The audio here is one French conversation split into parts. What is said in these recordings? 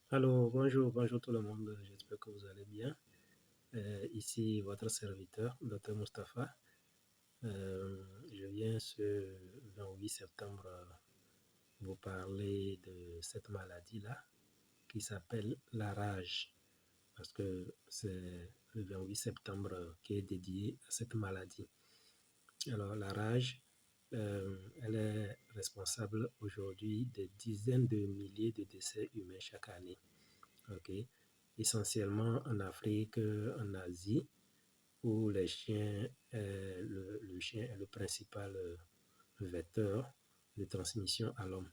Allô, bonjour tout le monde, j'espère que vous allez bien. Ici votre serviteur, Dr Mustapha. Je viens ce 28 septembre vous parler de cette maladie-là qui s'appelle la rage, parce que c'est le 28 septembre qui est dédié à cette maladie. Alors la rage, elle est responsable aujourd'hui de dizaines de milliers de décès humains chaque année. Ok, essentiellement en Afrique, en Asie, où les chiens, le chien est le principal vecteur de transmission à l'homme.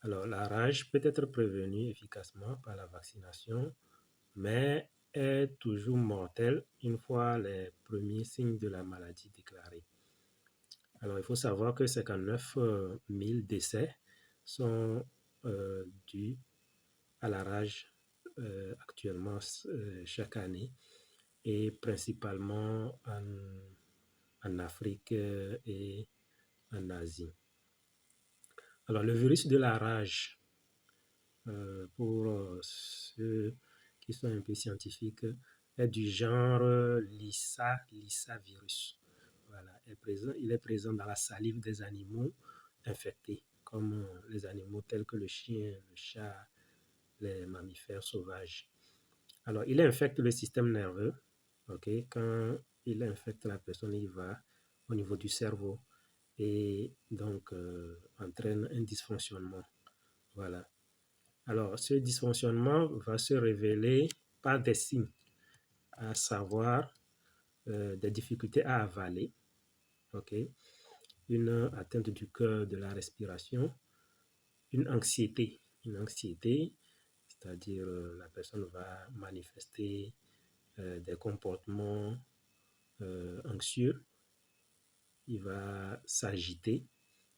Alors, la rage peut être prévenue efficacement par la vaccination, mais est toujours mortelle une fois les premiers signes de la maladie déclarés. Alors, il faut savoir que 59 000 décès sont dus à la rage actuellement chaque année et principalement en Afrique et en Asie. Alors le virus de la rage, pour ceux qui sont un peu scientifiques, est du genre Lissa virus. Voilà, il est présent dans la salive des animaux infectés, comme les animaux tels que le chien, le chat, les mammifères sauvages. Alors, il infecte le système nerveux. Ok, quand il infecte la personne, il va au niveau du cerveau et donc entraîne un dysfonctionnement. Voilà. Alors, ce dysfonctionnement va se révéler par des signes, à savoir des difficultés à avaler, ok, une atteinte du cœur, de la respiration, une anxiété, c'est-à-dire la personne va manifester des comportements anxieux, il va s'agiter,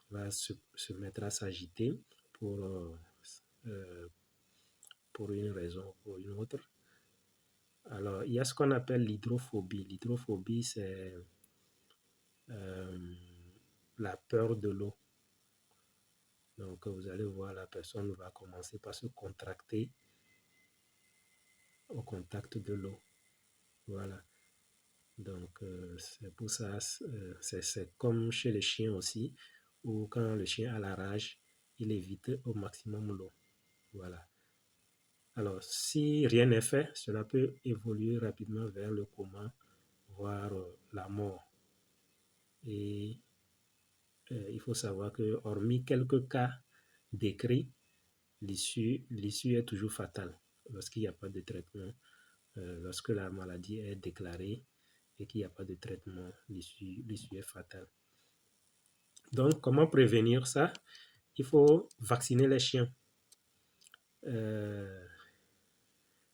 va se mettre à s'agiter pour, euh, pour une raison ou pour une autre. Alors, il y a ce qu'on appelle l'hydrophobie. L'hydrophobie, c'est la peur de l'eau. Donc, vous allez voir, la personne va commencer par se contracter au contact de l'eau. Voilà. Donc, c'est pour ça, c'est comme chez les chiens aussi, où quand le chien a la rage, il évite au maximum l'eau. Voilà. Alors, si rien n'est fait, cela peut évoluer rapidement vers le coma, voire la mort. Et il faut savoir que, hormis quelques cas décrits, l'issue est toujours fatale lorsqu'il n'y a pas de traitement. Lorsque la maladie est déclarée et qu'il n'y a pas de traitement, l'issue est fatale. Donc, comment prévenir ça? Il faut vacciner les chiens.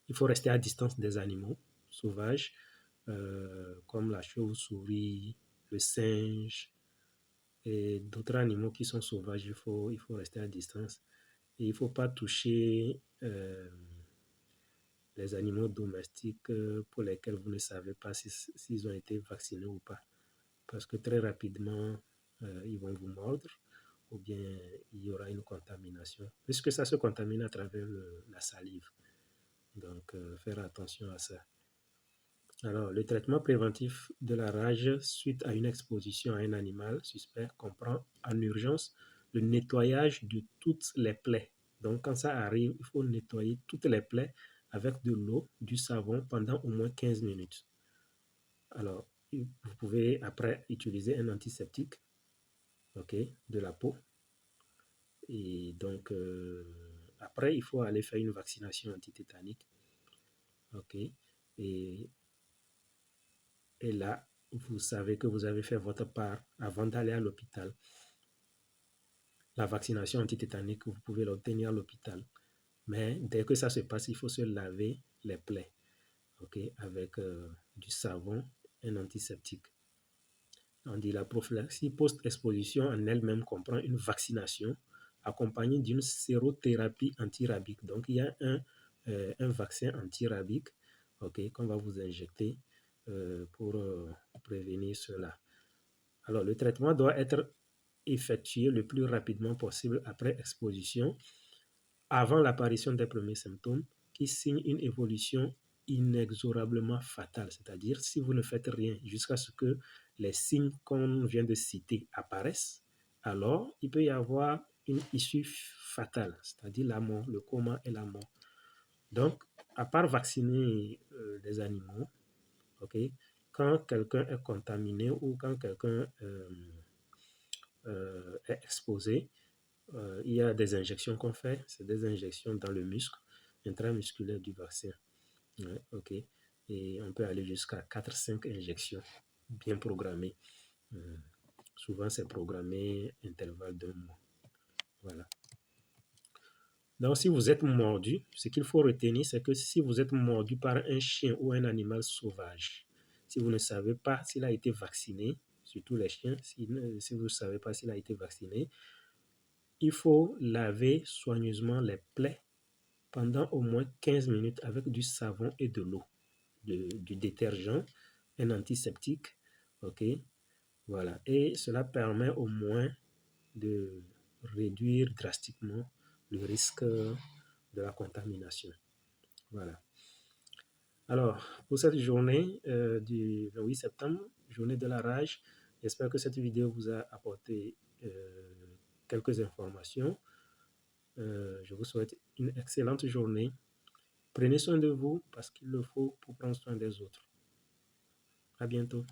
Il faut rester à distance des animaux sauvages, comme la chauve-souris, le singe et d'autres animaux qui sont sauvages. Il faut rester à distance. Et il ne faut pas toucher les animaux domestiques pour lesquels vous ne savez pas s'ils ont été vaccinés ou pas. Parce que très rapidement, ils vont vous mordre ou bien il y aura une contamination, puisque ça se contamine à travers la salive. Donc, faire attention à ça. Alors, le traitement préventif de la rage suite à une exposition à un animal suspect comprend en urgence le nettoyage de toutes les plaies. Donc, quand ça arrive, il faut nettoyer toutes les plaies avec de l'eau, du savon pendant au moins 15 minutes. Alors, vous pouvez après utiliser un antiseptique, ok, de la peau. Et donc, après, il faut aller faire une vaccination antitétanique. Ok. Et, et là, vous savez que vous avez fait votre part avant d'aller à l'hôpital. La vaccination antitétanique, vous pouvez l'obtenir à l'hôpital. Mais dès que ça se passe, il faut se laver les plaies, ok, avec du savon, un antiseptique. On dit la prophylaxie post-exposition en elle-même comprend une vaccination accompagnée d'une sérothérapie antirabique. Donc, il y a un vaccin antirabique, ok, qu'on va vous injecter pour prévenir cela. Alors, le traitement doit être effectué le plus rapidement possible après exposition avant l'apparition des premiers symptômes qui signent une évolution inexorablement fatale. C'est-à-dire, si vous ne faites rien jusqu'à ce que les signes qu'on vient de citer apparaissent, alors il peut y avoir une issue fatale, c'est-à-dire la mort, le coma et la mort. Donc, à part vacciner les animaux, okay, quand quelqu'un est contaminé ou quand quelqu'un est exposé, il y a des injections qu'on fait, c'est des injections dans le muscle intramusculaire du vaccin. Ouais, ok. Et on peut aller jusqu'à 4-5 injections bien programmées. Souvent, c'est programmé intervalle d'un mois. Voilà. Donc, si vous êtes mordu, ce qu'il faut retenir, c'est que si vous êtes mordu par un chien ou un animal sauvage, si vous ne savez pas s'il a été vacciné, surtout les chiens, si vous ne savez pas s'il a été vacciné, il faut laver soigneusement les plaies pendant au moins 15 minutes avec du savon et de l'eau, du détergent, un antiseptique, ok, voilà. Et cela permet au moins de réduire drastiquement le risque de la contamination. Voilà. Alors, pour cette journée du 28 septembre, journée de la rage, j'espère que cette vidéo vous a apporté quelques informations. Je vous souhaite une excellente journée. Prenez soin de vous parce qu'il le faut pour prendre soin des autres. À bientôt.